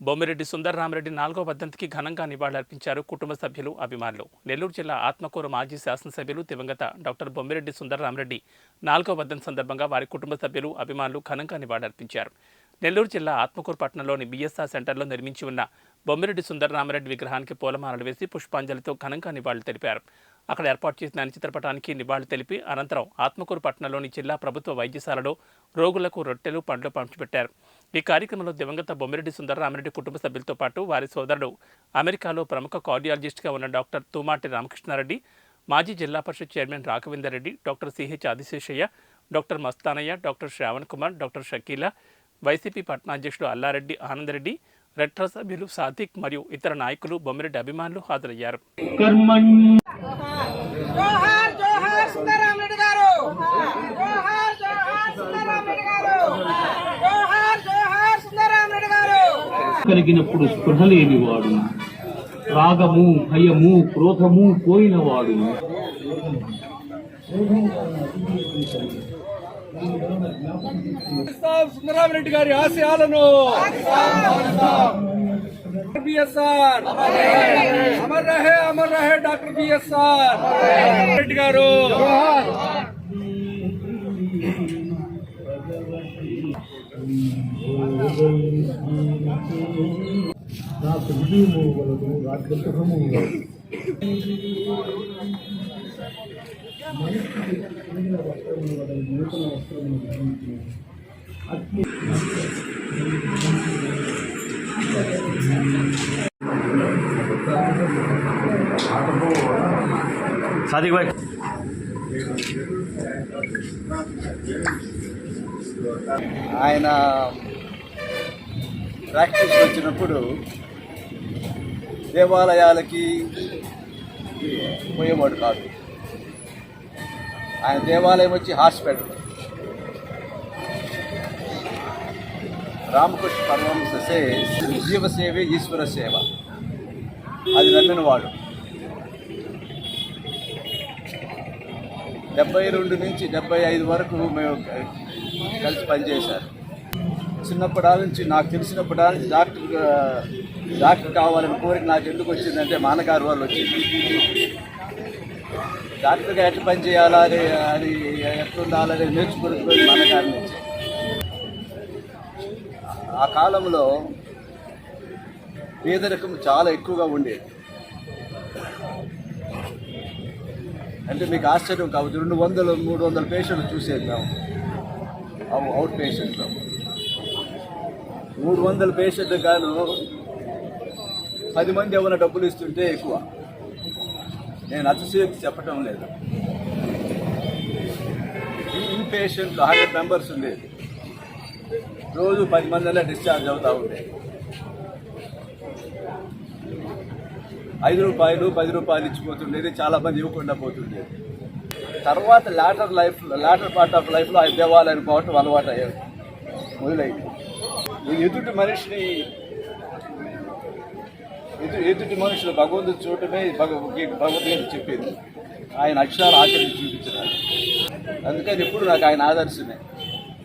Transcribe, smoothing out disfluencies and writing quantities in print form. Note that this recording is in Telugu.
బొమ్మిరెడ్డి సుందరరామరెడ్డి 4వ వర్ధంతికి ఘనంగా నివాళులర్పించారు కుటుంబ సభ్యులు, అభిమానులు. నెల్లూరు జిల్లా ఆత్మకూరు మాజీ శాసనసభ్యులు దివంగత డాక్టర్ బొమ్మిరెడ్డి సుందరరామరెడ్డి 4వ వర్ధంతి సందర్భంగా వారి కుటుంబ సభ్యులు, అభిమానులు ఘనంగా నివాళులర్పించారు. నెల్లూరు జిల్లా ఆత్మకూరు పట్టణంలోని బిఎస్ఆర్ సెంటర్లో నిర్మించి ఉన్న బొమ్మిరెడ్డి సుందరరామరెడ్డి విగ్రహానికి పూలమాలలు వేసి పుష్పాంజలితో ఘనంగా నివాళులు తెలిపారు. అక్కడ ఏర్పాటు చేసిన చిత్రపటానికి నివాళులు తెలిపి అనంతరం ఆత్మకూరు పట్టణంలోని జిల్లా ప్రభుత్వ వైద్యశాలలో రోగులకు రొట్టెలు, పండ్లు పంచిపెట్టారు. ఈ కార్యక్రమంలో దివంగత బొమ్మిరెడ్డి సుందరరామరెడ్డి కుటుంబ సభ్యులతో పాటు వారి సోదరుడు, అమెరికాలో ప్రముఖ కార్డియాలజిస్ట్గా ఉన్న డాక్టర్ తుమాటి రామకృష్ణారెడ్డి, మాజీ Zilla Parishad chairman Raghavender Reddy, doctor CH Adiseshaiah, doctor Mastanaiah, doctor Shravan Kumar, doctor Shakeela, YCP పట్టణాధ్యక్షుడు అల్లారెడ్డి ఆనందరెడ్డి, రెడ్ క్రాస్ సభ్యులు సాదిక్ మరియు ఇతర నాయకులు, బొమ్మిరెడ్డి అభిమానులు హాజరయ్యారు. కలిగినప్పుడు స్పృహ లేనివాడు, రాగము, భయము, క్రోధము పోయినవాడు. సుందరరామరెడ్డి గారి ఆశయాలను బిఎస్ఆర్ అమర్ రహే డాక్టర్ బిఎస్ఆర్ రెడ్డి గారు. నాకు విజయము వలదు రాజ్యము మనిషికి పురిగిన వస్త్రము వలన నూతన వస్త్రమును ధరించిన అగ్ని సాదిక్ భాయ్ ఆయన ప్రాక్టీస్ వచ్చినప్పుడు దేవాలయాలకి పోయేవాడు కాదు. ఆయన దేవాలయం వచ్చి హాస్పిటల్. రామకృష్ణ పరమహంసే జీవసేవే ఈశ్వర సేవ, అది నమ్మినవాడు. 72 నుంచి 75 వరకు మేము కలిసి పనిచేశారు. చిన్నప్పటి నుంచి నాకు తెలిసినప్పటి నుంచి డాక్టర్ కావాలని కోరిక నాకు ఎందుకు వచ్చిందంటే మా నాన్నగారు వాళ్ళు వచ్చింది. డాక్టర్గా ఎట్లా పని చేయాలా అది ఎట్లుండాలని నేర్చుకుని మా నాన్నగారి నుంచి. ఆ కాలంలో పేదరికం చాలా ఎక్కువగా ఉండేది. అంటే మీకు ఆశ్చర్యం కావచ్చు, 200-300 పేషెంట్లు చూసేది మేము అవుట్ పేషెంట్లో. 300 పేషెంట్ గాను 10 మంది ఏమైనా డబ్బులు ఇస్తుంటే ఎక్కువ. నేను అతిశయోక్తి చెప్పటం లేదు. ఇన్ పేషెంట్లు 100 మెంబర్స్ ఉండేది. రోజు 10 మంది డిశ్చార్జ్ అవుతూ ఉండేది. 5 రూపాయలు 10 రూపాయలు ఇచ్చిపోతుండేది, చాలామంది ఇవ్వకుండా పోతుండేది. తర్వాత లాటర్ పార్ట్ ఆఫ్ లైఫ్లో ఆయన దేవాలయానికి పోవటం అలవాటు అయ్యేది, మొదలైంది. ఎదుటి మనుషులు భగవంతుడు చూడటమే భగవద్గీత చెప్పింది. ఆయన అక్షరాలు ఆచరించి చూపించినారు. అందుకని ఎప్పుడు నాకు ఆయన ఆదర్శమే.